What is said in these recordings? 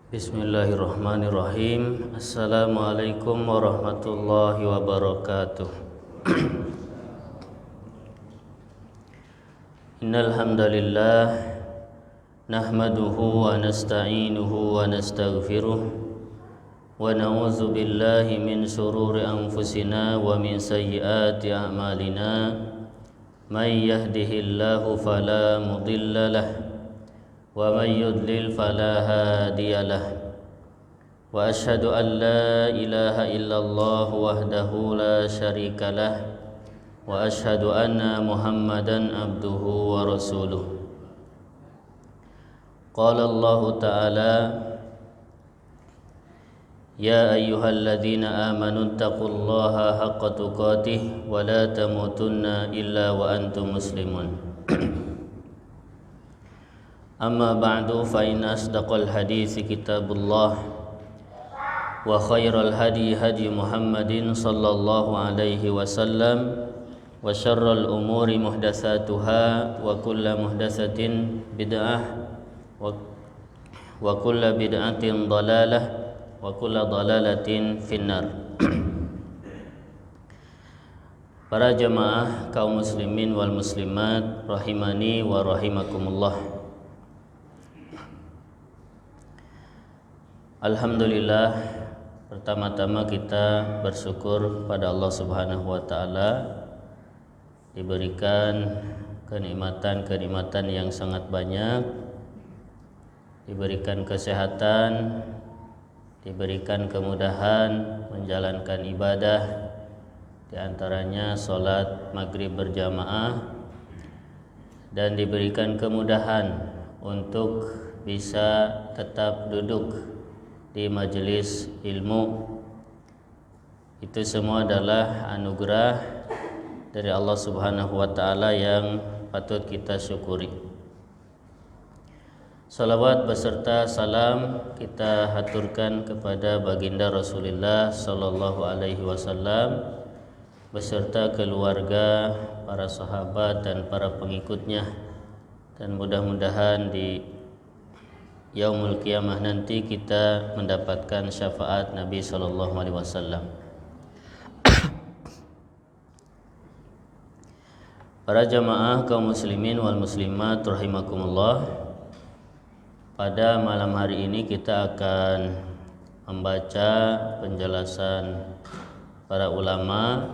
Bismillahirrahmanirrahim. Assalamualaikum warahmatullahi wabarakatuh. Innal hamdalillah nahmaduhu wa nasta'inuhu wa nastaghfiruh wa na'udzu billahi min shururi anfusina wa min sayyiati a'malina. May yahdihillahu fala mudilla lahu wa may yudlil fala hadiyalah. Wa asyhadu an la ilaha illallah wahdahu la syarikalah wa asyhadu anna Muhammadan abduhu wa rasuluh. Qala Allah ta'ala: Ya ayyuhalladzina amanu taqullaha haqqa tuqatih wa la tamutunna illa wa antum muslimun. Amma ba'du, fa inna asdaqal hadits kitabullah wa khairal hadi hadi Muhammadin sallallahu alaihi wasallam wa syarral umuri muhdatsatuha wa kullu muhdatsatin bid'ah wa kullu bid'atin dhalalah wa kullu dhalalatin finnar. Para jamaah kaum muslimin wal muslimat rahimani wa rahimakumullah. Alhamdulillah, pertama-tama kita bersyukur pada Allah Subhanahu wa taala diberikan kenikmatan-kenikmatan yang sangat banyak, diberikan kesehatan, diberikan kemudahan menjalankan ibadah, di antaranya salat maghrib berjamaah, dan diberikan kemudahan untuk bisa tetap duduk di majelis ilmu. Itu semua adalah anugerah dari Allah Subhanahu wa taala yang patut kita syukuri. Salawat beserta salam kita haturkan kepada baginda Rasulullah sallallahu alaihi wasallam beserta keluarga, para sahabat dan para pengikutnya, dan mudah-mudahan di Yaumul Qiyamah nanti kita mendapatkan syafaat Nabi sallallahu alaihi wasallam. Para jamaah kaum muslimin wal muslimat rahimakumullah, pada malam hari ini kita akan membaca penjelasan para ulama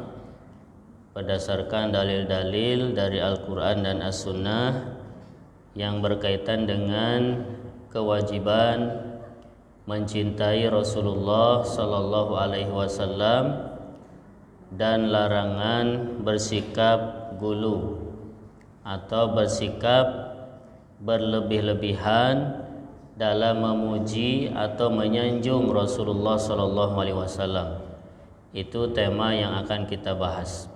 berdasarkan dalil-dalil dari Al-Quran dan As-Sunnah yang berkaitan dengan kewajiban mencintai Rasulullah sallallahu alaihi wasallam dan larangan bersikap gulu atau bersikap berlebih-lebihan dalam memuji atau menyanjung Rasulullah sallallahu alaihi wasallam. Itu tema yang akan kita bahas.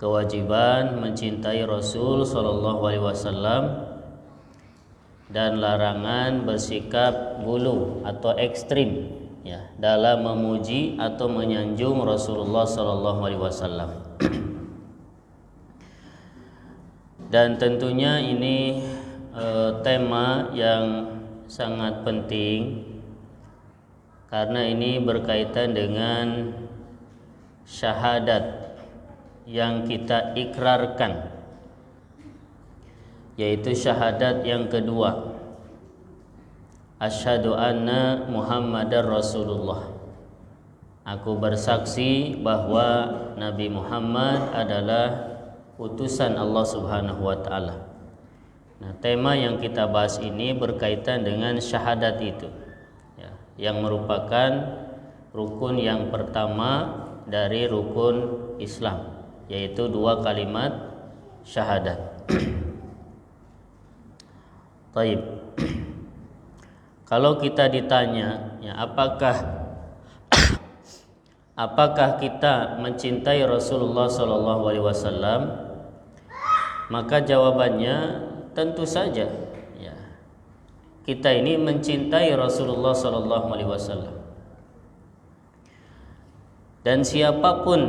Kewajiban mencintai Rasul sallallahu alaihi wasallam dan larangan bersikap gulu atau ekstrim ya dalam memuji atau menyanjung Rasulullah sallallahu alaihi wasallam. Dan tentunya ini tema yang sangat penting karena ini berkaitan dengan syahadat yang kita ikrarkan, yaitu syahadat yang kedua, asyhadu anna Muhammadar Rasulullah. Aku bersaksi bahwa Nabi Muhammad adalah utusan Allah Subhanahu wa taala. Nah, tema yang kita bahas ini berkaitan dengan syahadat itu ya, yang merupakan rukun yang pertama dari rukun Islam, yaitu dua kalimat syahadat. Taib. Kalau kita ditanya, ya, apakah kita mencintai Rasulullah sallallahu alaihi wasallam? Maka jawabannya tentu saja, ya. Kita ini mencintai Rasulullah sallallahu alaihi wasallam. Dan siapapun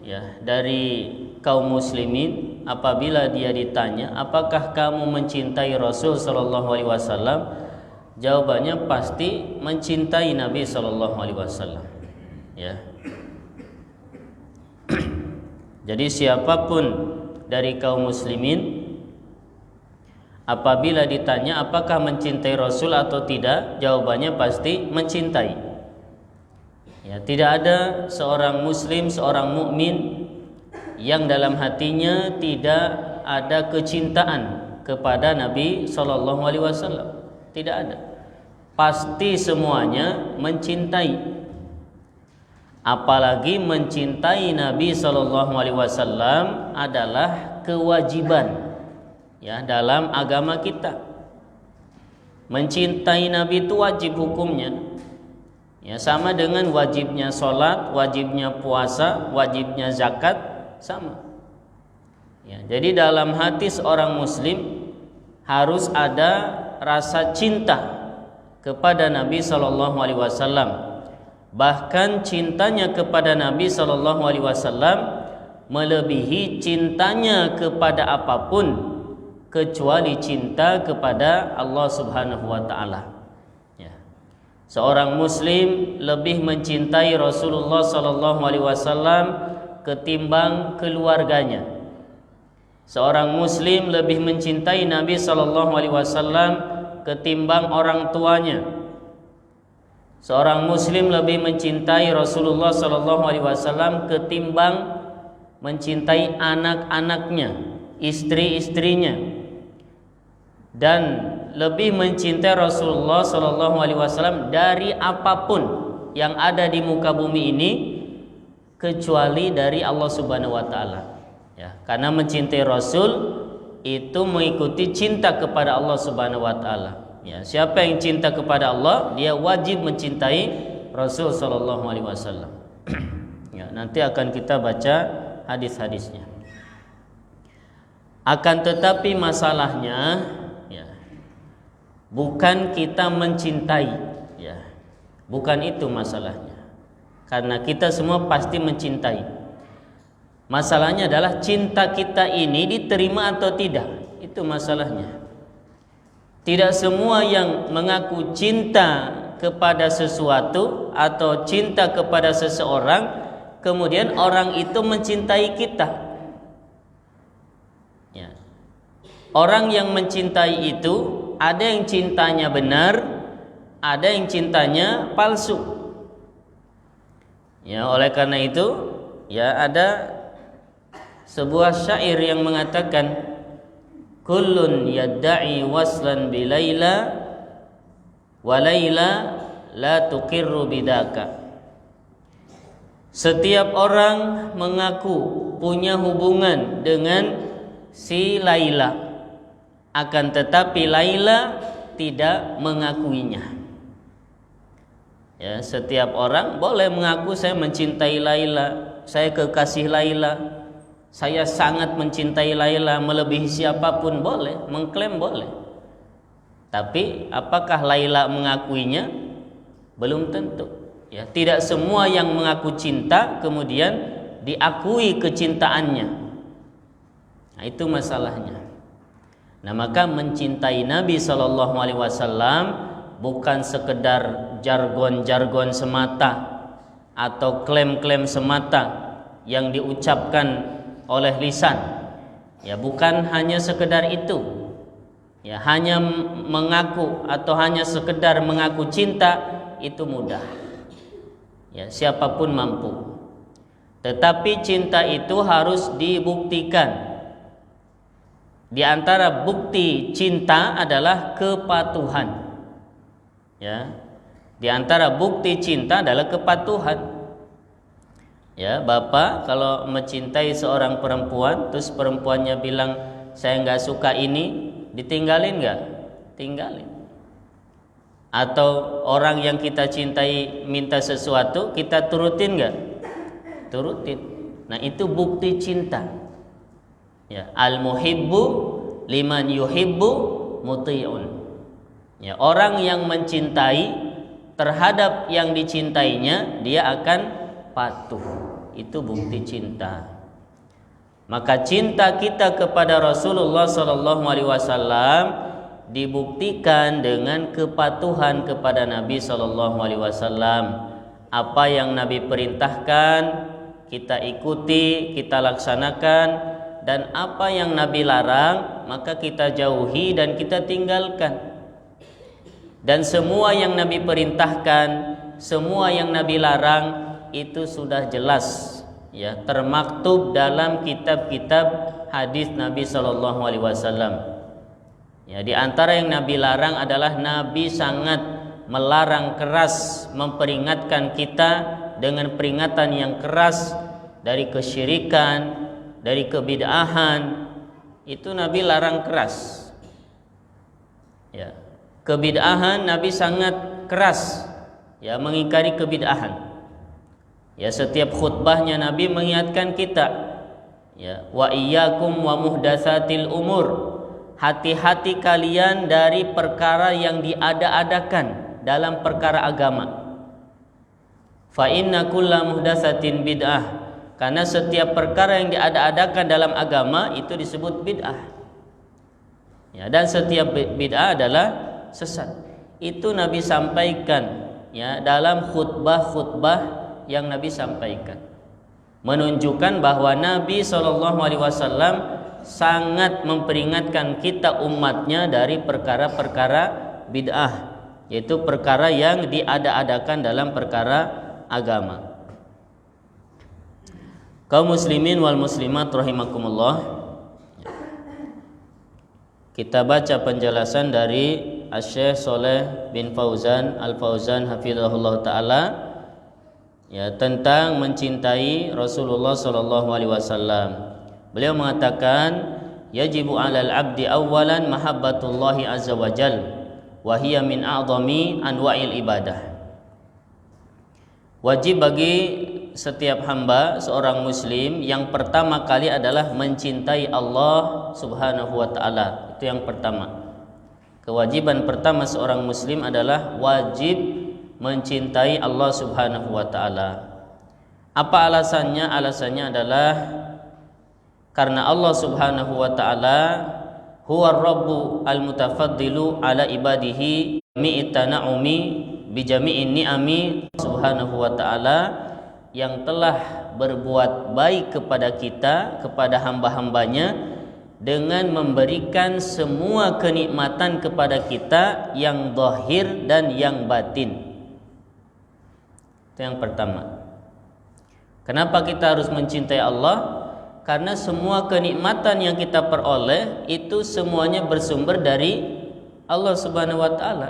ya dari kaum muslimin apabila dia ditanya apakah kamu mencintai Rasul sallallahu alaihi wasallam, Jawabannya pasti mencintai Nabi sallallahu alaihi wasallam. Ya. Jadi siapapun dari kaum muslimin apabila ditanya apakah mencintai Rasul atau tidak, jawabannya pasti mencintai. Ya, tidak ada seorang muslim, seorang mukmin yang dalam hatinya tidak ada kecintaan kepada Nabi sallallahu alaihi wasallam. Tidak ada. Pasti semuanya mencintai. Apalagi mencintai Nabi sallallahu alaihi wasallam adalah kewajiban ya dalam agama kita. Mencintai Nabi itu wajib hukumnya. Ya, sama dengan wajibnya sholat, wajibnya puasa, wajibnya zakat, sama. Ya, jadi dalam hati seorang muslim harus ada rasa cinta kepada Nabi sallallahu alaihi wasallam. Bahkan cintanya kepada Nabi sallallahu alaihi wasallam melebihi cintanya kepada apapun kecuali cinta kepada Allah Subhanahu wa taala. Ya. Seorang muslim lebih mencintai Rasulullah sallallahu alaihi wasallam ketimbang keluarganya. Seorang muslim lebih mencintai Nabi sallallahu alaihi wasallam ketimbang orang tuanya. Seorang muslim lebih mencintai Rasulullah sallallahu alaihi wasallam ketimbang mencintai anak-anaknya, istri-istrinya. Dan lebih mencintai Rasulullah sallallahu alaihi wasallam dari apapun yang ada di muka bumi ini kecuali dari Allah Subhanahu wa taala. Ya, karena mencintai Rasul itu mengikuti cinta kepada Allah Subhanahu wa taala. Ya, siapa yang cinta kepada Allah, dia wajib mencintai Rasul sallallahu alaihi wasallam. Ya, nanti akan kita baca hadis-hadisnya. Akan tetapi masalahnya ya, bukan kita mencintai, ya. Bukan itu masalahnya. Karena kita semua pasti mencintai. Masalahnya adalah cinta kita ini diterima atau tidak. Itu masalahnya. Tidak semua yang mengaku cinta kepada sesuatu atau cinta kepada seseorang, kemudian orang itu mencintai kita. Ya. Orang yang mencintai itu ada yang cintanya benar, ada yang cintanya palsu. Ya, oleh karena itu, ya ada sebuah syair yang mengatakan kullun yadda'i waslan bi Laila wa Laila la tuqirru bidaka. Setiap orang mengaku punya hubungan dengan si Laila, akan tetapi Laila tidak mengakuinya. Ya, setiap orang boleh mengaku saya mencintai Laila, saya kekasih Laila, saya sangat mencintai Laila melebihi siapapun, boleh, mengklaim boleh. Tapi apakah Laila mengakuinya? Belum tentu. Ya, tidak semua yang mengaku cinta kemudian diakui kecintaannya. Nah, itu masalahnya. Nah, maka mencintai Nabi sallallahu alaihi wasallam bukan sekedar jargon-jargon semata atau klaim-klaim semata yang diucapkan oleh lisan. Ya, bukan hanya sekedar itu. Ya, hanya mengaku atau hanya sekedar mengaku cinta itu mudah. Ya, siapapun mampu. Tetapi cinta itu harus dibuktikan. Di antara bukti cinta adalah kepatuhan. Ya. Di antara bukti cinta adalah kepatuhan. Ya, bapak kalau mencintai seorang perempuan, terus perempuannya bilang saya nggak suka ini, ditinggalin nggak? Tinggalin. Atau orang yang kita cintai minta sesuatu, kita turutin nggak? Turutin. Nah, itu bukti cinta. Ya, al-muhibbu liman yuhibbu muti'un. Ya, orang yang mencintai terhadap yang dicintainya, dia akan patuh. Itu bukti cinta. Maka cinta kita kepada Rasulullah sallallahu alaihi wasallam dibuktikan dengan kepatuhan kepada Nabi sallallahu alaihi wasallam. Apa yang Nabi perintahkan kita ikuti, kita laksanakan, dan apa yang Nabi larang maka kita jauhi dan kita tinggalkan. Dan semua yang Nabi perintahkan, semua yang Nabi larang itu sudah jelas ya, termaktub dalam kitab-kitab hadis Nabi sallallahu alaihi wasallam. Ya, di antara yang Nabi larang adalah Nabi sangat melarang keras, memperingatkan kita dengan peringatan yang keras dari kesyirikan, dari kebid'ahan. Itu Nabi larang keras. Ya, kebid'ahan Nabi sangat keras ya, mengingkari kebid'ahan. Ya, setiap khutbahnya Nabi mengingatkan kita ya, wa iyyakum wa muhdatsatil umur. Hati-hati kalian dari perkara yang diada-adakan dalam perkara agama. Fa inna kulla muhdatsatin bid'ah. Karena setiap perkara yang diada-adakan dalam agama itu disebut bid'ah. Ya, dan setiap bid'ah adalah sesat. Itu Nabi sampaikan ya dalam khutbah-khutbah yang Nabi sampaikan, menunjukkan bahwa Nabi SAW sangat memperingatkan kita umatnya dari perkara-perkara bid'ah, yaitu perkara yang diada-adakan dalam perkara agama. Kaum muslimin wal muslimat rahimakumullah, kita baca penjelasan dari Asy-Syaikh Shalih bin Fauzan Al-Fauzan hafizahullah taala ya, tentang mencintai Rasulullah sallallahu alaihi wasallam. Beliau mengatakan, yajibu 'alal 'abdi awwalan mahabbatullahi azza wajal wa hiya min a'dhami anwa'il ibadah. Wajib bagi setiap hamba seorang muslim yang pertama kali adalah mencintai Allah Subhanahu wa taala. Itu yang pertama. Kewajiban pertama seorang muslim adalah wajib mencintai Allah Subhanahu wa taala. Apa alasannya? Alasannya adalah karena Allah Subhanahu wa taala huwar rabbu al-mutafaddilu ala ibadihi mi'ta na'umi bi jami'in ni'ami Subhanahu wa taala, yang telah berbuat baik kepada kita, kepada hamba-hambanya, dengan memberikan semua kenikmatan kepada kita yang zahir dan yang batin. Itu yang pertama. Kenapa kita harus mencintai Allah? Karena semua kenikmatan yang kita peroleh itu semuanya bersumber dari Allah Subhanahu wa taala.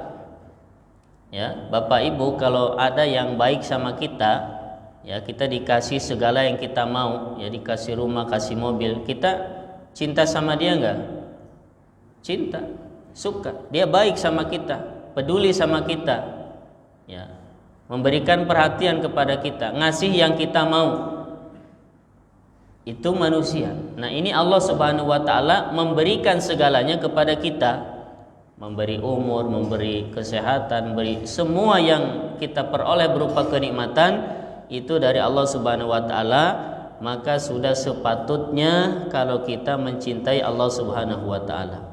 Ya, Bapak Ibu, kalau ada yang baik sama kita, ya kita dikasih segala yang kita mau, ya dikasih rumah, kasih mobil, kita cinta sama dia enggak? Cinta, suka. Dia baik sama kita, peduli sama kita. Ya, memberikan perhatian kepada kita, ngasih yang kita mau. Itu manusia. Nah, ini Allah Subhanahu wa taala memberikan segalanya kepada kita, memberi umur, memberi kesehatan, memberi semua yang kita peroleh berupa kenikmatan itu dari Allah Subhanahu wa taala. Maka sudah sepatutnya kalau kita mencintai Allah Subhanahu wa taala.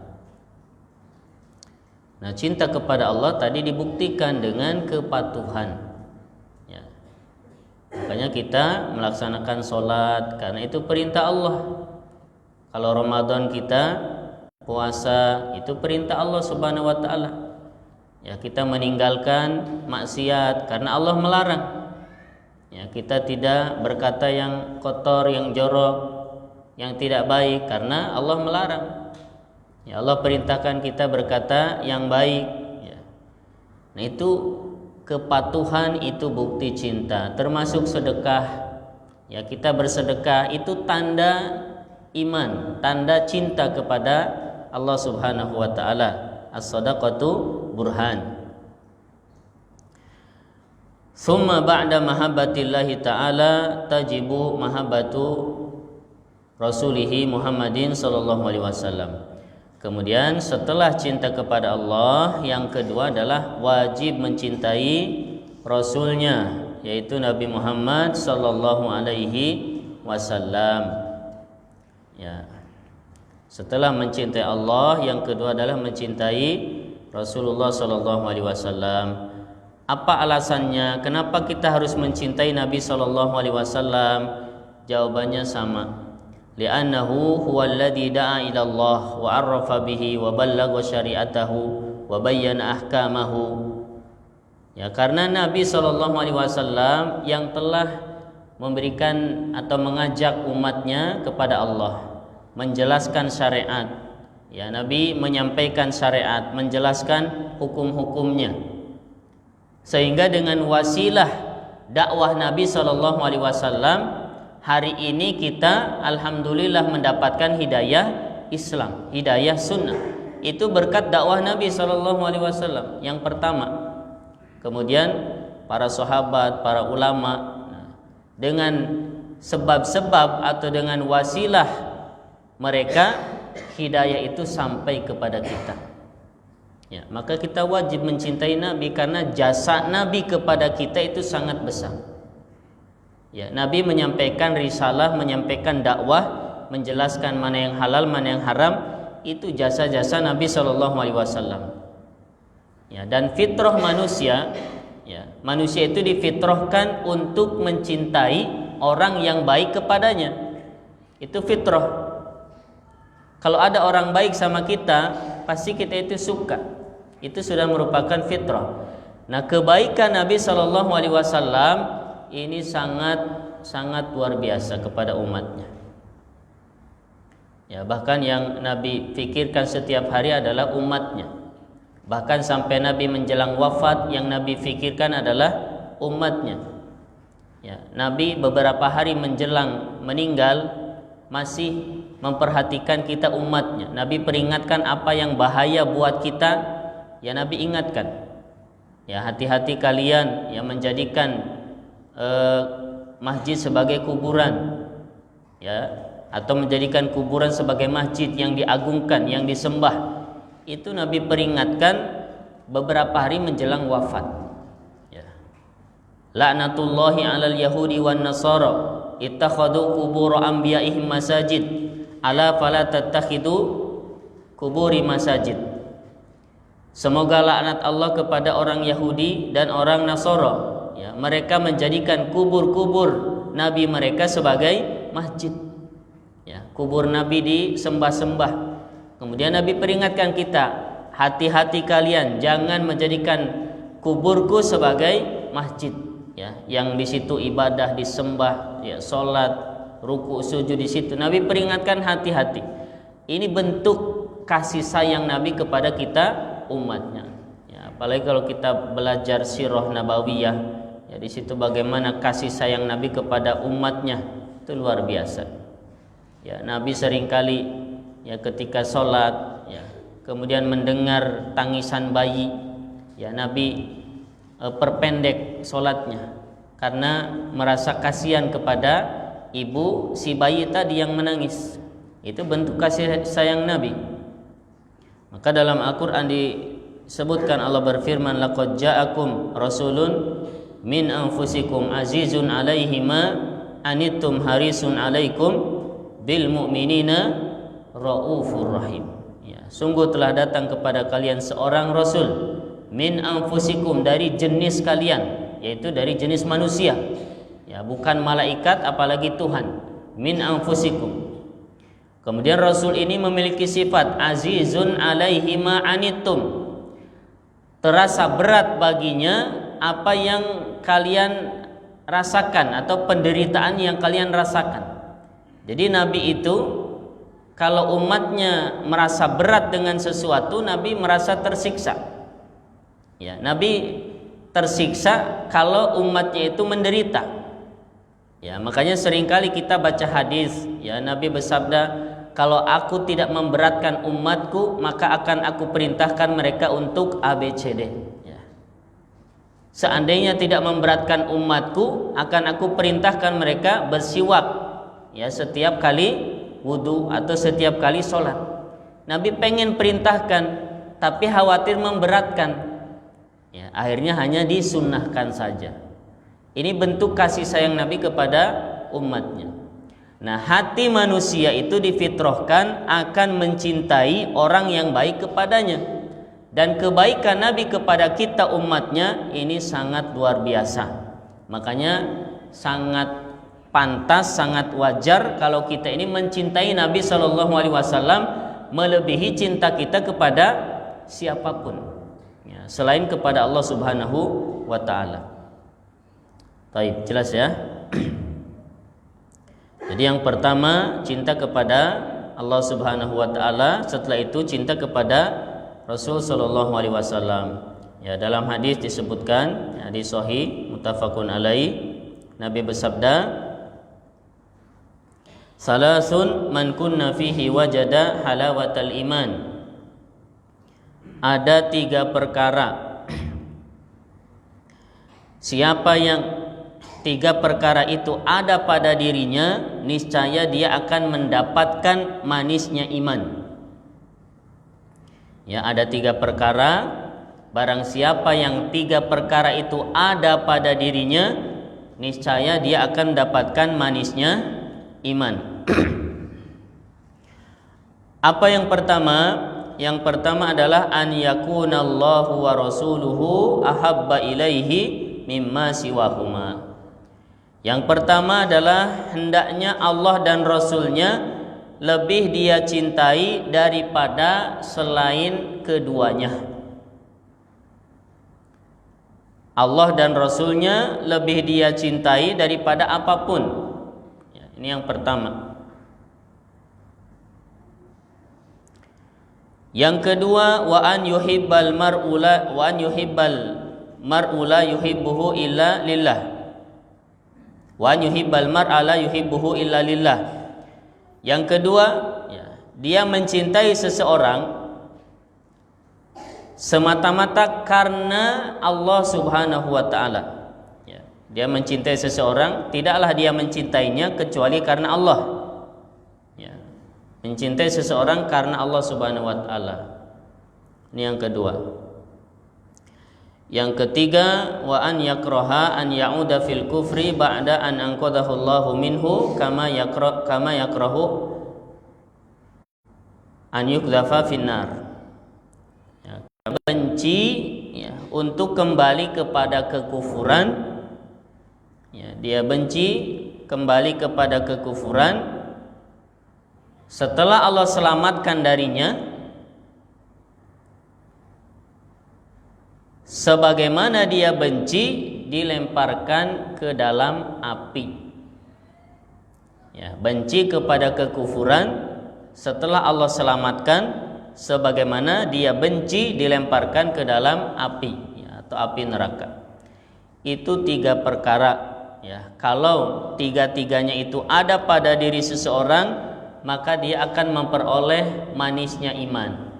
Nah, cinta kepada Allah tadi dibuktikan dengan kepatuhan. Makanya kita melaksanakan sholat karena itu perintah Allah. Kalau Ramadan kita puasa itu perintah Allah Subhanahu wa taala. Ya, kita meninggalkan maksiat karena Allah melarang. Ya, kita tidak berkata yang kotor, yang jorok, yang tidak baik karena Allah melarang. Ya, Allah perintahkan kita berkata yang baik. Ya. Nah, itu kepatuhan itu bukti cinta, termasuk sedekah. Ya, kita bersedekah itu tanda iman, tanda cinta kepada Allah Subhanahu wa taala. As-shadaqatu burhan. Tsumma ba'da mahabbatillahi ta'ala tajibu mahabbatu Rasulihi Muhammadin sallallahu alaihi wasallam. Kemudian setelah cinta kepada Allah, yang kedua adalah wajib mencintai Rasulnya, yaitu Nabi Muhammad sallallahu alaihi wasallam. Ya. Setelah mencintai Allah, yang kedua adalah mencintai Rasulullah sallallahu alaihi wasallam. Apa alasannya? Kenapa kita harus mencintai Nabi sallallahu alaihi wasallam? Jawabannya sama. Li'annahu huwallazi da'a ila Allah wa 'arrafa bihi wa ballagha syari'atahu wa bayyana ahkamahu. Ya, karena Nabi sallallahu alaihi wasallam yang telah memberikan atau mengajak umatnya kepada Allah, menjelaskan syariat. Ya, Nabi menyampaikan syariat, menjelaskan hukum-hukumnya. Sehingga dengan wasilah dakwah Nabi sallallahu alaihi wasallam, hari ini kita alhamdulillah mendapatkan hidayah Islam, hidayah sunnah. Itu berkat dakwah Nabi sallallahu alaihi wasallam yang pertama. Kemudian para sahabat, para ulama, dengan sebab-sebab atau dengan wasilah mereka, hidayah itu sampai kepada kita. Ya, maka kita wajib mencintai Nabi karena jasa Nabi kepada kita itu sangat besar. Ya, Nabi menyampaikan risalah, menyampaikan dakwah, menjelaskan mana yang halal, mana yang haram, itu jasa-jasa Nabi sallallahu alaihi wasallam. Ya, dan fitrah manusia, ya, manusia itu difitrahkan untuk mencintai orang yang baik kepadanya. Itu fitrah. Kalau ada orang baik sama kita, pasti kita itu suka. Itu sudah merupakan fitrah. Nah, kebaikan Nabi sallallahu alaihi wasallam ini sangat luar biasa kepada umatnya. Ya, bahkan yang Nabi fikirkan setiap hari adalah umatnya. Bahkan sampai Nabi menjelang wafat, yang Nabi fikirkan adalah umatnya. Ya, Nabi beberapa hari menjelang meninggal masih memperhatikan kita umatnya. Nabi peringatkan apa yang bahaya buat kita, ya Nabi ingatkan. Ya, hati-hati kalian yang menjadikan masjid sebagai kuburan, ya, atau menjadikan kuburan sebagai masjid yang diagungkan, yang disembah. Itu Nabi peringatkan beberapa hari menjelang wafat. Ya. Laknatullahi 'alal yahudi wan nasara ittakhadhu qubur anbiya'ihim masajid ala fala tattakhidu kuburi masajid. Semoga laknat Allah kepada orang Yahudi dan orang Nasara. Ya, mereka menjadikan kubur-kubur Nabi mereka sebagai masjid. Ya, kubur Nabi disembah-sembah. Kemudian Nabi peringatkan kita, hati-hati kalian jangan menjadikan kuburku sebagai masjid. Ya, yang di situ ibadah disembah, ya, salat, ruku, sujud di situ. Nabi peringatkan hati-hati. Ini bentuk kasih sayang Nabi kepada kita umatnya. Ya, apalagi kalau kita belajar sirah nabawiyah, ya, di situ bagaimana kasih sayang Nabi kepada umatnya, itu luar biasa. Ya, Nabi seringkali, ya, ketika sholat, ya, kemudian mendengar tangisan bayi, ya, Nabi perpendek sholatnya karena merasa kasihan kepada ibu si bayi tadi yang menangis. Itu bentuk kasih sayang Nabi. Maka dalam Al-Quran disebutkan, Allah berfirman, laqad ja'akum rasulun min anfusikum azizun alaihi ma anittum harisun alaikum bil mu'minina raufur rahim. Ya, sungguh telah datang kepada kalian seorang rasul min anfusikum, dari jenis kalian, yaitu dari jenis manusia. Ya, bukan malaikat apalagi Tuhan. Min anfusikum. Kemudian rasul ini memiliki sifat azizun alaihi ma anittum. Terasa berat baginya apa yang kalian rasakan atau penderitaan yang kalian rasakan. Jadi Nabi itu kalau umatnya merasa berat dengan sesuatu, Nabi merasa tersiksa. Ya, Nabi tersiksa kalau umatnya itu menderita. Ya, makanya seringkali kita baca hadis, ya, Nabi bersabda, kalau aku tidak memberatkan umatku, maka akan aku perintahkan mereka untuk ABCD. Ya. Seandainya tidak memberatkan umatku, akan aku perintahkan mereka bersiwak, ya, setiap kali wudu atau setiap kali sholat. Nabi pengen perintahkan, tapi khawatir memberatkan. Ya, akhirnya hanya disunnahkan saja. Ini bentuk kasih sayang Nabi kepada umatnya. Nah, hati manusia itu difitrahkan akan mencintai orang yang baik kepadanya. Dan kebaikan Nabi kepada kita umatnya ini sangat luar biasa. Makanya sangat pantas, sangat wajar kalau kita ini mencintai Nabi SAW melebihi cinta kita kepada siapapun, ya, selain kepada Allah Subhanahu wa Ta'ala. Baik, jelas ya. Jadi yang pertama cinta kepada Allah Subhanahu wa Ta'ala, setelah itu cinta kepada Rasul sallallahu alaihi wasallam. Ya, dalam hadis disebutkan, hadis sahih muttafaqun alaih, Nabi bersabda, "Salasun man kunna fihi wajada halawatal iman." Ada 3 perkara. Siapa yang 3 perkara itu ada pada dirinya, niscaya dia akan mendapatkan manisnya iman. Ya, ada 3 perkara. Barang siapa yang 3 perkara itu ada pada dirinya, niscaya dia akan mendapatkan manisnya iman. Apa yang pertama? Yang pertama adalah an yakunallahu wa rasuluhu ahabba ilaihi mimma siwahuma. Yang pertama adalah hendaknya Allah dan Rasulnya lebih dia cintai daripada selain keduanya. Allah dan Rasulnya lebih dia cintai daripada apapun. Ya, ini yang pertama. Yang kedua, wa an yuhibbal mar'ula yuhibbuhu illa lillah. Wa yuhibbal mar'a la yuhibbuhu illa lillah. Yang kedua, ya, dia mencintai seseorang semata-mata karena Allah Subhanahu wa Ta'ala. Ya, dia mencintai seseorang, tidaklah dia mencintainya kecuali karena Allah. Ya, mencintai seseorang karena Allah Subhanahu wa Ta'ala. Ini yang kedua. Yang ketiga, wa an yakraha an ya'uda fil kufri ba'da an anqadahu Allahu minhu kama yakrahu an yuqdhafa finnar. Ya, benci, ya, untuk kembali kepada kekufuran. Ya, dia benci kembali kepada kekufuran setelah Allah selamatkan darinya, sebagaimana dia benci dilemparkan ke dalam api. Ya, benci kepada kekufuran setelah Allah selamatkan, sebagaimana dia benci dilemparkan ke dalam api, ya, atau api neraka. Itu 3 perkara. Ya, kalau 3-tiganya itu ada pada diri seseorang, maka dia akan memperoleh manisnya iman.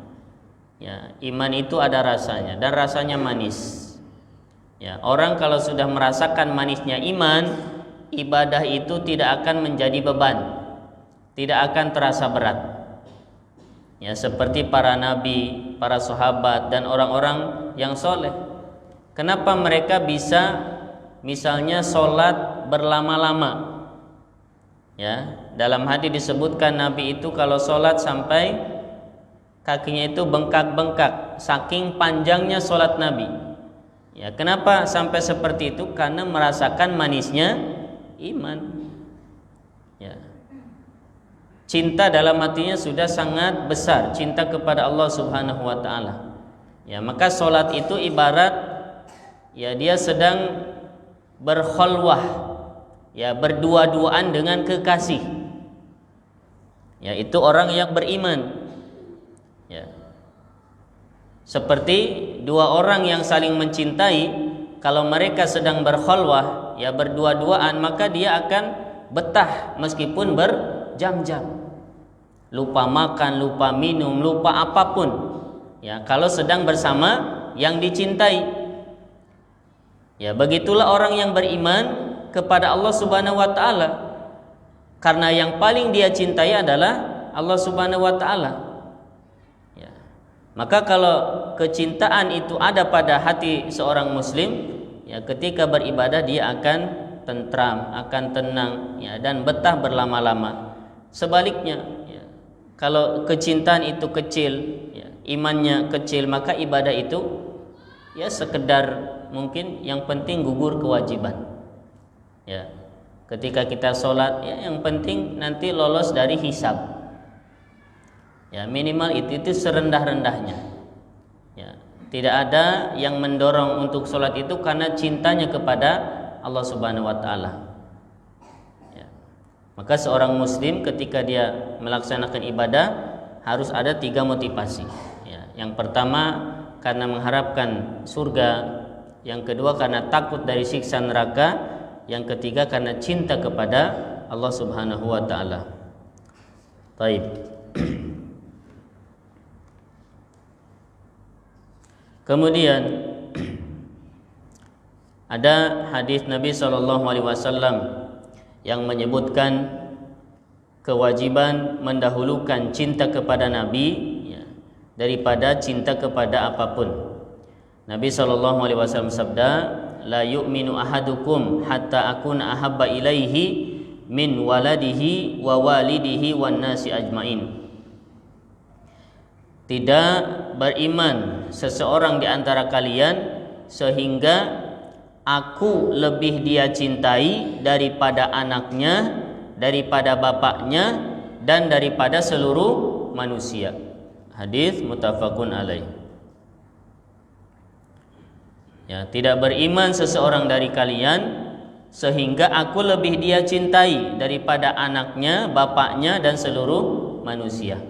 Ya, iman itu ada rasanya dan rasanya manis. Ya, orang kalau sudah merasakan manisnya iman, ibadah itu tidak akan menjadi beban, tidak akan terasa berat. Ya, seperti para nabi, para sahabat dan orang-orang yang soleh. Kenapa mereka bisa misalnya sholat berlama-lama? Ya, dalam hadis disebutkan Nabi itu kalau sholat sampai kakinya itu bengkak-bengkak, saking panjangnya sholat Nabi. Ya, kenapa sampai seperti itu? Karena merasakan manisnya iman. Ya, cinta dalam hatinya sudah sangat besar, cinta kepada Allah Subhanahu wa Ta'ala. Ya, maka sholat itu ibarat, ya, dia sedang berkholwah, ya, berdua-duaan dengan kekasih. Ya, itu orang yang beriman. Ya, seperti 2 orang yang saling mencintai, kalau mereka sedang berkholwah, ya, berdua-duaan, maka dia akan betah meskipun berjam-jam, lupa makan, lupa minum, lupa apapun. Ya, kalau sedang bersama yang dicintai. Ya, begitulah orang yang beriman kepada Allah Subhanahu wa Ta'ala, karena yang paling dia cintai adalah Allah Subhanahu wa Ta'ala. Maka kalau kecintaan itu ada pada hati seorang muslim, ya, ketika beribadah dia akan tentram, akan tenang, ya, dan betah berlama-lama. Sebaliknya, ya, kalau kecintaan itu kecil, ya, imannya kecil, maka ibadah itu ya sekedar mungkin yang penting gugur kewajiban. Ya, ketika kita sholat, ya, yang penting nanti lolos dari hisab. Ya, minimal itu serendah-rendahnya. Ya, tidak ada yang mendorong untuk sholat itu karena cintanya kepada Allah Subhanahu wa taala. Ya. Maka seorang muslim ketika dia melaksanakan ibadah harus ada 3 motivasi. Ya, yang pertama karena mengharapkan surga, yang kedua karena takut dari siksa neraka, yang ketiga karena cinta kepada Allah Subhanahu wa taala. Baik. Kemudian ada hadis Nabi SAW yang menyebutkan kewajiban mendahulukan cinta kepada Nabi, ya, daripada cinta kepada apapun. Nabi SAW sabda, la yu'minu ahadukum hatta akuna ahabba ilaihi min waladihi wa walidihi wan nasi ajmain. Tidak beriman seseorang di antara kalian sehingga aku lebih dia cintai daripada anaknya, daripada bapaknya, dan daripada seluruh manusia. Hadis muttafaqun alaih. Ya, tidak beriman seseorang dari kalian sehingga aku lebih dia cintai daripada anaknya, bapaknya, dan seluruh manusia.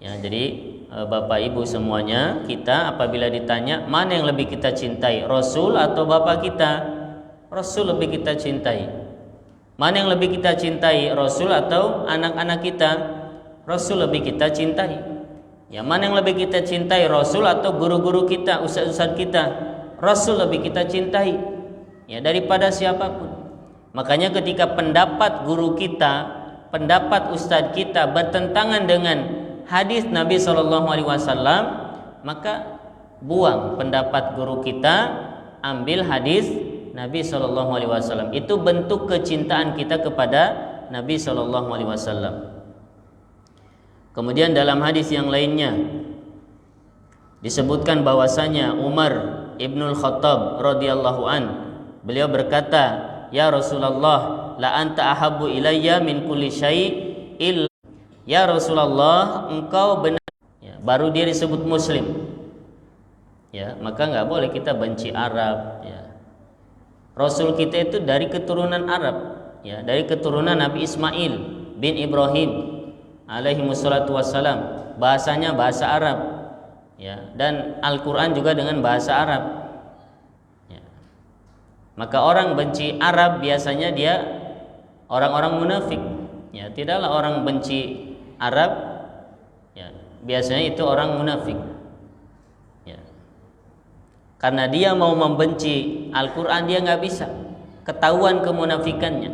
Ya, jadi Bapak Ibu semuanya, kita apabila ditanya mana yang lebih kita cintai, Rasul atau bapak kita? Rasul lebih kita cintai. Mana yang lebih kita cintai, Rasul atau anak-anak kita? Rasul lebih kita cintai. Ya, mana yang lebih kita cintai, Rasul atau guru-guru kita, ustaz-ustaz kita? Rasul lebih kita cintai, ya, daripada siapapun. Makanya ketika pendapat guru kita, pendapat ustaz kita bertentangan dengan hadis Nabi SAW, maka buang pendapat guru kita, ambil hadis Nabi SAW. Itu bentuk kecintaan kita kepada Nabi SAW. Kemudian dalam hadis yang lainnya disebutkan bahwasanya Umar Ibnul Khattab radhiyallahu an, beliau berkata, ya Rasulullah, la anta ahabbu ilayya min kulli syai'. Ya Rasulullah, engkau benar. Ya, baru dia disebut Muslim. Ya, maka nggak boleh kita benci Arab. Ya. Rasul kita itu dari keturunan Arab. Ya, dari keturunan Nabi Ismail bin Ibrahim alaihi wassalatu wassalam. Bahasanya bahasa Arab. Ya, dan Al-Quran juga dengan bahasa Arab. Ya. Maka orang benci Arab biasanya dia orang-orang munafik. Ya, tidaklah orang benci Arab, ya, biasanya itu orang munafik. Ya. Karena dia mau membenci Al-Quran, dia nggak bisa, ketahuan kemunafikannya.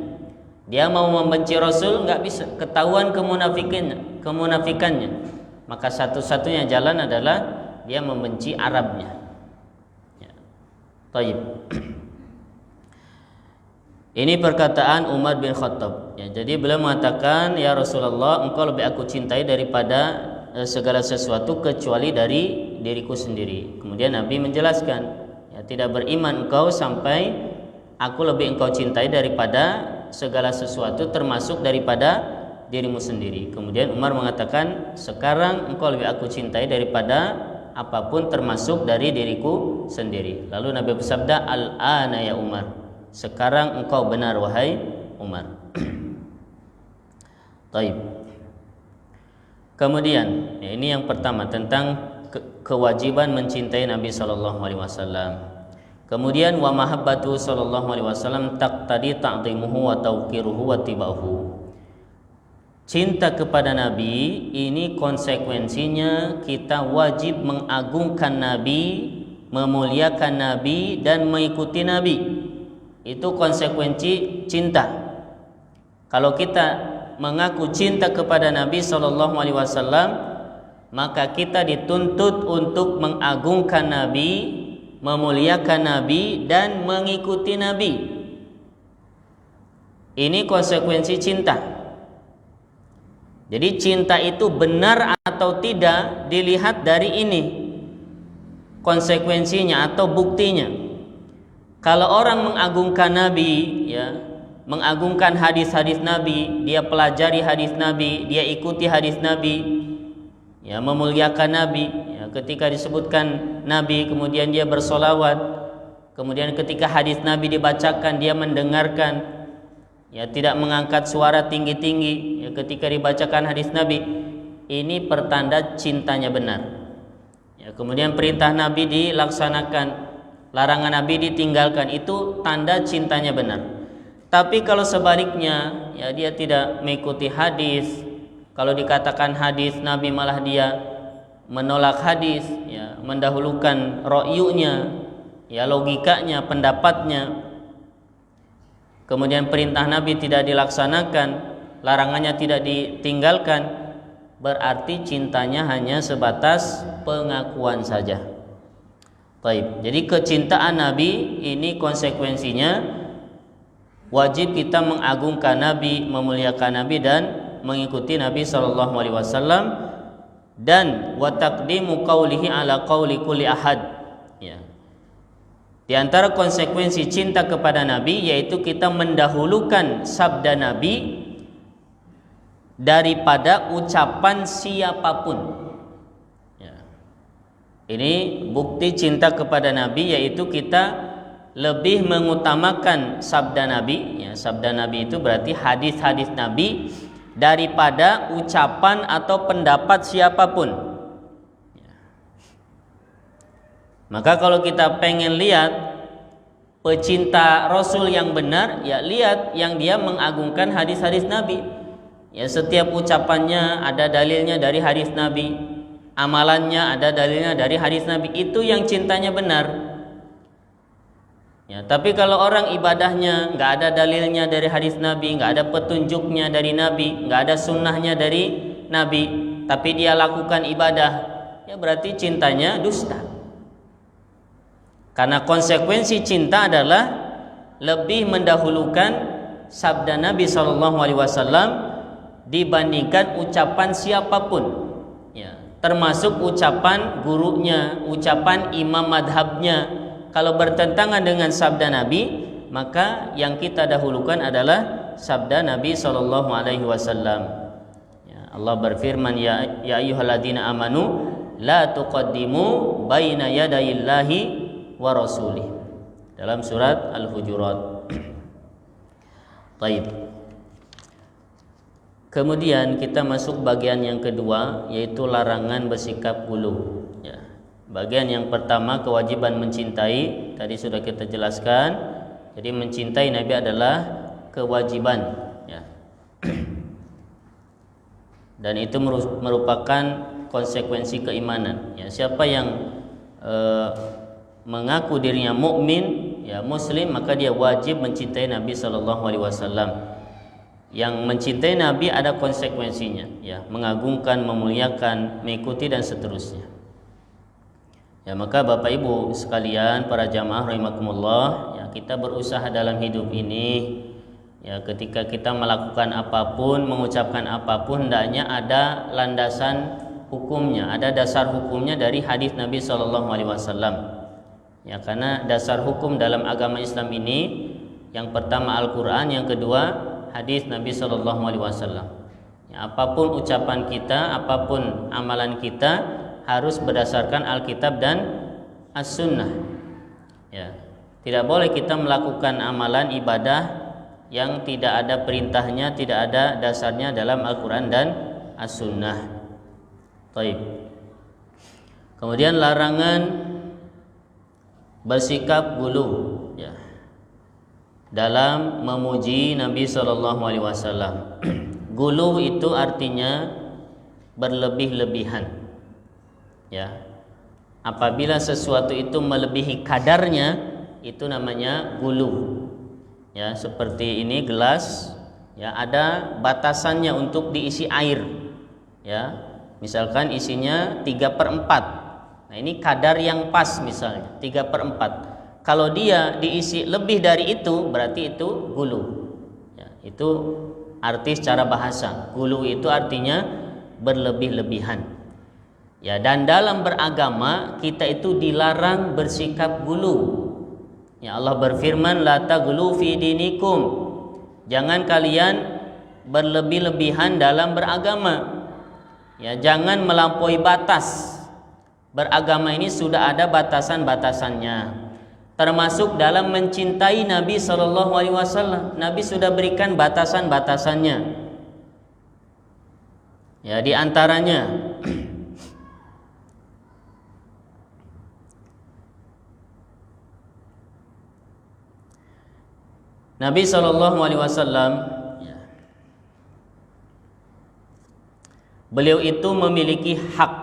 Dia mau membenci Rasul, nggak bisa, ketahuan kemunafikannya. Maka satu-satunya jalan adalah dia membenci Arabnya. Ya. Taib. Ini perkataan Umar bin Khattab. Ya, jadi beliau mengatakan, ya Rasulullah, engkau lebih aku cintai daripada segala sesuatu kecuali dari diriku sendiri. Kemudian Nabi menjelaskan, ya, tidak beriman engkau sampai aku lebih engkau cintai daripada segala sesuatu termasuk daripada dirimu sendiri. Kemudian Umar mengatakan, sekarang engkau lebih aku cintai daripada apapun termasuk dari diriku sendiri. Lalu Nabi bersabda, al-ana ya Umar, sekarang engkau benar wahai Umar. Taib. Kemudian, ya, ini yang pertama tentang kewajiban mencintai Nabi SAW. Kemudian wa mahabbatu SAW taqtadi ta'zimuhu wa tawqiruhu wa tibahu. Cinta kepada Nabi ini konsekuensinya kita wajib mengagungkan Nabi, memuliakan Nabi, dan mengikuti Nabi. Itu konsekuensi cinta. Kalau kita mengaku cinta kepada Nabi SAW, maka kita dituntut untuk mengagungkan Nabi, memuliakan Nabi, dan mengikuti Nabi. Ini konsekuensi cinta. Jadi cinta itu benar atau tidak dilihat dari ini, konsekuensinya atau buktinya. Kalau orang mengagungkan Nabi, ya, mengagungkan hadis-hadis Nabi, dia pelajari hadis Nabi, dia ikuti hadis Nabi, ya, memuliakan Nabi, ya, ketika disebutkan Nabi kemudian dia bersolawat, kemudian ketika hadis Nabi dibacakan dia mendengarkan, ya, tidak mengangkat suara tinggi-tinggi, ya, ketika dibacakan hadis Nabi, ini pertanda cintanya benar, ya. Kemudian perintah Nabi dilaksanakan, larangan Nabi ditinggalkan, itu tanda cintanya benar. Tapi kalau sebaliknya, ya, dia tidak mengikuti hadis, kalau dikatakan hadis Nabi malah dia menolak hadis, ya, mendahulukan ro'yunya, ya, logikanya, pendapatnya. Kemudian perintah Nabi tidak dilaksanakan, larangannya tidak ditinggalkan, berarti cintanya hanya sebatas pengakuan saja. Baik, jadi kecintaan Nabi ini konsekuensinya wajib kita mengagungkan Nabi, memuliakan Nabi dan mengikuti Nabi sallallahu alaihi wasallam, dan wa taqdimu qaulihi ala qauli kulli ahad, ya. Di antara konsekuensi cinta kepada Nabi yaitu kita mendahulukan sabda Nabi daripada ucapan siapapun, ya. Ini bukti cinta kepada Nabi, yaitu kita lebih mengutamakan sabda Nabi, ya, sabda Nabi itu berarti hadis-hadis Nabi daripada ucapan atau pendapat siapapun, ya. Maka kalau kita pengen lihat pecinta Rasul yang benar, ya lihat yang dia mengagungkan hadis-hadis Nabi, ya, setiap ucapannya ada dalilnya dari hadis Nabi, amalannya ada dalilnya dari hadis Nabi, itu yang cintanya benar. Ya, tapi kalau orang ibadahnya nggak ada dalilnya dari hadis Nabi, nggak ada petunjuknya dari Nabi, nggak ada sunnahnya dari Nabi, tapi dia lakukan ibadah, ya berarti cintanya dusta. Karena konsekuensi cinta adalah lebih mendahulukan sabda Nabi SAW dibandingkan ucapan siapapun, ya, termasuk ucapan gurunya, ucapan imam madhabnya. Kalau bertentangan dengan sabda Nabi, maka yang kita dahulukan adalah sabda Nabi sallallahu alaihi wasallam. Ya, Allah berfirman, ya ayyuhalladzina amanu la tuqaddimu baina yadayillahi wa rasulih, dalam surat Al-Hujurat. Baik. Kemudian kita masuk bagian yang kedua, yaitu larangan bersikap ghulu, ya. Bagian yang pertama kewajiban mencintai, tadi sudah kita jelaskan. Jadi mencintai Nabi adalah kewajiban, ya. Dan itu merupakan konsekuensi keimanan, ya. Siapa yang mengaku dirinya mukmin, ya, muslim, maka dia wajib mencintai Nabi sallallahu alaihi wasallam. Yang mencintai Nabi ada konsekuensinya, ya, mengagungkan, memuliakan, mengikuti dan seterusnya. Ya, maka Bapak Ibu sekalian, para jamaah rahimakumullah, ya, kita berusaha dalam hidup ini, ya, ketika kita melakukan apapun, mengucapkan apapun, hendaknya ada landasan hukumnya, ada dasar hukumnya dari hadis Nabi sallallahu alaihi wasallam. Ya, karena dasar hukum dalam agama Islam ini yang pertama Al-Qur'an, yang kedua hadis Nabi sallallahu alaihi wasallam. Ya, apapun ucapan kita, apapun amalan kita harus berdasarkan Alkitab dan As-Sunnah, ya. Tidak boleh kita melakukan amalan ibadah yang tidak ada perintahnya, tidak ada dasarnya dalam Al-Quran dan As-Sunnah. Baik. Kemudian larangan bersikap ghulu, ya, dalam memuji Nabi SAW. Ghulu itu artinya berlebih-lebihan, ya. Apabila sesuatu itu melebihi kadarnya, itu namanya ghulu, ya. Seperti ini gelas, ya, ada batasannya untuk diisi air, ya. Misalkan isinya 3/4. Nah, ini kadar yang pas, misalnya 3/4. Kalau dia diisi lebih dari itu, berarti itu ghulu, ya. Itu arti secara bahasa. Gulu itu artinya berlebih-lebihan. Ya, dan dalam beragama kita itu dilarang bersikap gulu. Ya, Allah berfirman, la taghlu fi dinikum. Jangan kalian berlebih-lebihan dalam beragama. Ya, jangan melampaui batas. Beragama ini sudah ada batasan-batasannya. Termasuk dalam mencintai Nabi Shallallahu Alaihi Wasallam, Nabi sudah berikan batasan-batasannya. Ya, di antaranya Nabi Shallallahu Alaihi Wasallam, beliau itu memiliki hak,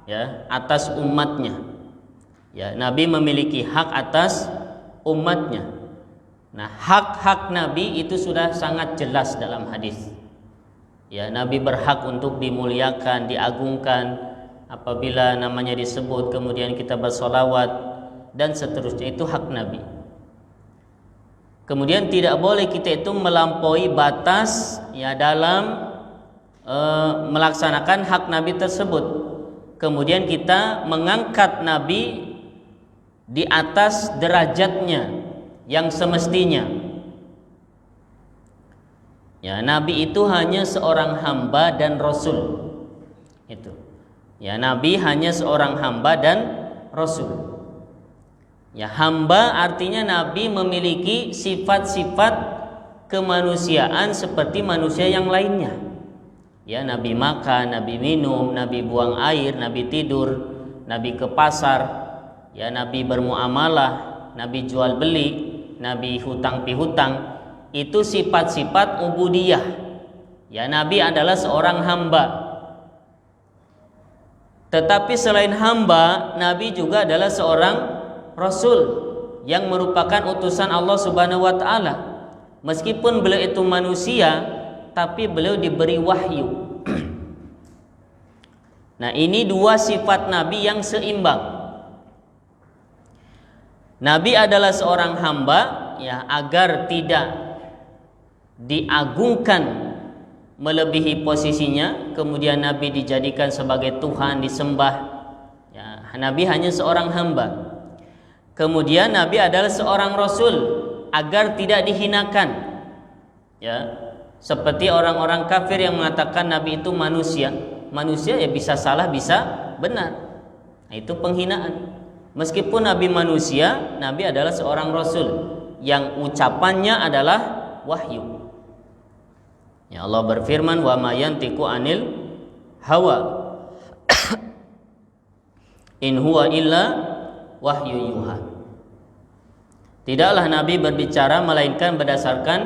ya, atas umatnya. Ya, Nabi memiliki hak atas umatnya. Nah, hak-hak Nabi itu sudah sangat jelas dalam hadis. Ya, Nabi berhak untuk dimuliakan, diagungkan apabila namanya disebut, kemudian kita bersolawat dan seterusnya, itu hak Nabi. Kemudian tidak boleh kita itu melampaui batas, ya, dalam melaksanakan hak Nabi tersebut. Kemudian kita mengangkat Nabi di atas derajatnya yang semestinya. Ya, Nabi itu hanya seorang hamba dan rasul. Itu. Ya, Nabi hanya seorang hamba dan rasul. Ya, hamba artinya Nabi memiliki sifat-sifat kemanusiaan seperti manusia yang lainnya. Ya, Nabi makan, Nabi minum, Nabi buang air, Nabi tidur, Nabi ke pasar. Ya, Nabi bermuamalah, Nabi jual beli, Nabi hutang pihutang. Itu sifat-sifat ubudiyah. Ya, Nabi adalah seorang hamba. Tetapi selain hamba, Nabi juga adalah seorang rasul yang merupakan utusan Allah Subhanahu wa taala. Meskipun beliau itu manusia, tapi beliau diberi wahyu. Nah, ini dua sifat Nabi yang seimbang. Nabi adalah seorang hamba, ya, agar tidak diagungkan melebihi posisinya, kemudian Nabi dijadikan sebagai Tuhan, disembah. Ya, Nabi hanya seorang hamba. Kemudian Nabi adalah seorang rasul, agar tidak dihinakan. Ya, seperti orang-orang kafir yang mengatakan Nabi itu manusia. Manusia ya bisa salah, bisa benar. Nah, itu penghinaan. Meskipun Nabi manusia, Nabi adalah seorang rasul yang ucapannya adalah wahyu. Ya, Allah berfirman, wa ma yantiqu anil hawa in huwa illa wahyu yuha. Tidaklah Nabi berbicara melainkan berdasarkan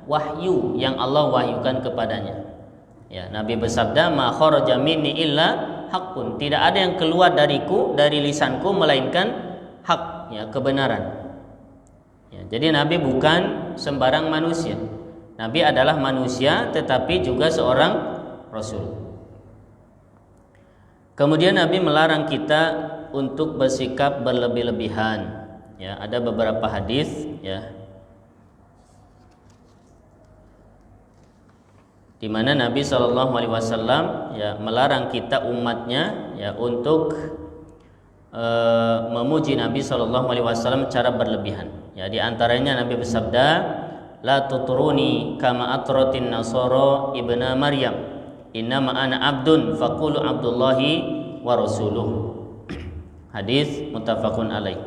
wahyu yang Allah wahyukan kepadanya. Ya, Nabi bersabda, ma kharaja minni illa hakun, tidak ada yang keluar dariku, dari lisanku, melainkan hak, ya, kebenaran. Ya, jadi Nabi bukan sembarang manusia. Nabi adalah manusia tetapi juga seorang rasul. Kemudian Nabi melarang kita untuk bersikap berlebih-lebihan. Ya, ada beberapa hadis, ya, di mana Nabi Shallallahu Alaihi Wasallam, ya, melarang kita umatnya, ya, untuk memuji Nabi Shallallahu Alaihi Wasallam secara berlebihan. Ya, di antaranya Nabi bersabda, la tuturuni kama atratin nasara ibna Maryam, innama ana abdun faqulu abdullahi wa rasuluh. Hadis muttafaqun alaih.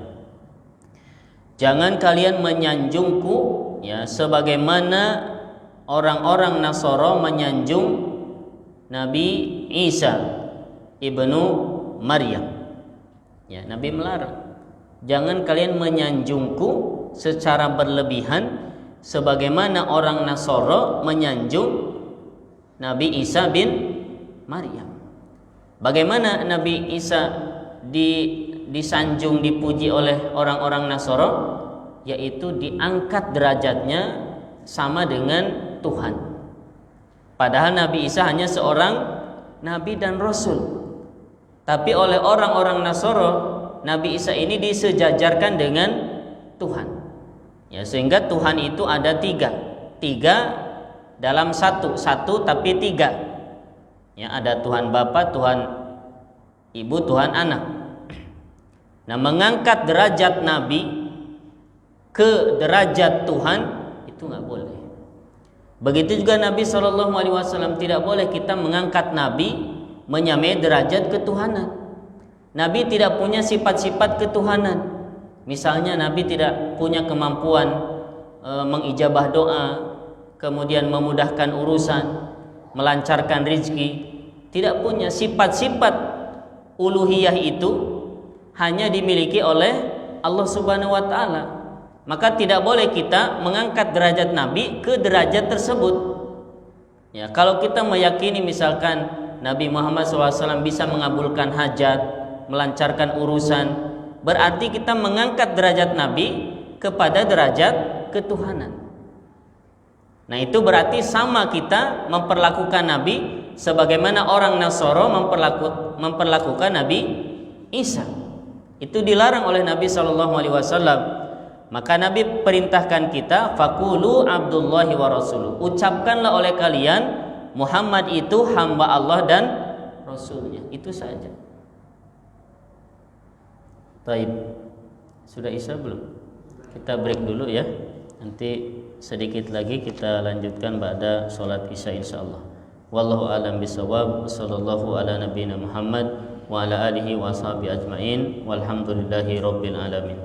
Jangan kalian menyanjungku, ya, sebagaimana orang-orang Nasara menyanjung Nabi Isa ibnu Maryam. Ya, Nabi melarang. Jangan kalian menyanjungku secara berlebihan sebagaimana orang Nasara menyanjung Nabi Isa bin Maryam. Bagaimana Nabi Isa disanjung, dipuji oleh orang-orang Nasara? Yaitu diangkat derajatnya sama dengan Tuhan. Padahal Nabi Isa hanya seorang nabi dan rasul. Tapi oleh orang-orang Nasara, Nabi Isa ini disejajarkan dengan Tuhan. Ya, sehingga Tuhan itu ada tiga dalam satu tapi tiga. Ya, ada Tuhan Bapa, Tuhan Ibu, Tuhan Anak. Nah, mengangkat derajat Nabi ke derajat Tuhan itu nggak boleh. Begitu juga Nabi SAW tidak boleh kita mengangkat Nabi menyamai derajat ketuhanan. Nabi tidak punya sifat-sifat ketuhanan. Misalnya Nabi tidak punya kemampuan mengijabah doa, kemudian memudahkan urusan, melancarkan rizki. Tidak punya sifat-sifat uluhiyah itu hanya dimiliki oleh Allah Subhanahu wa taala. Maka tidak boleh kita mengangkat derajat Nabi ke derajat tersebut. Ya, kalau kita meyakini misalkan Nabi Muhammad SAW bisa mengabulkan hajat, melancarkan urusan, berarti kita mengangkat derajat Nabi kepada derajat ketuhanan. Nah, itu berarti sama kita memperlakukan Nabi sebagaimana orang Nasoro memperlakukan Nabi Isa. Itu dilarang oleh Nabi SAW. Maka Nabi perintahkan kita, faqulu Abdullahi wa rasuluh. Ucapkanlah oleh kalian Muhammad itu hamba Allah dan Rasulnya. Itu saja. Baik. Sudah Isya belum? Kita break dulu ya. Nanti sedikit lagi kita lanjutkan pada sholat Isya insyaallah. Wallahu a'lam bishawab. Sallallahu ala nabiyina Muhammad wa ala alihi wa sahbihi ajmain. Walhamdulillahi rabbil alamin.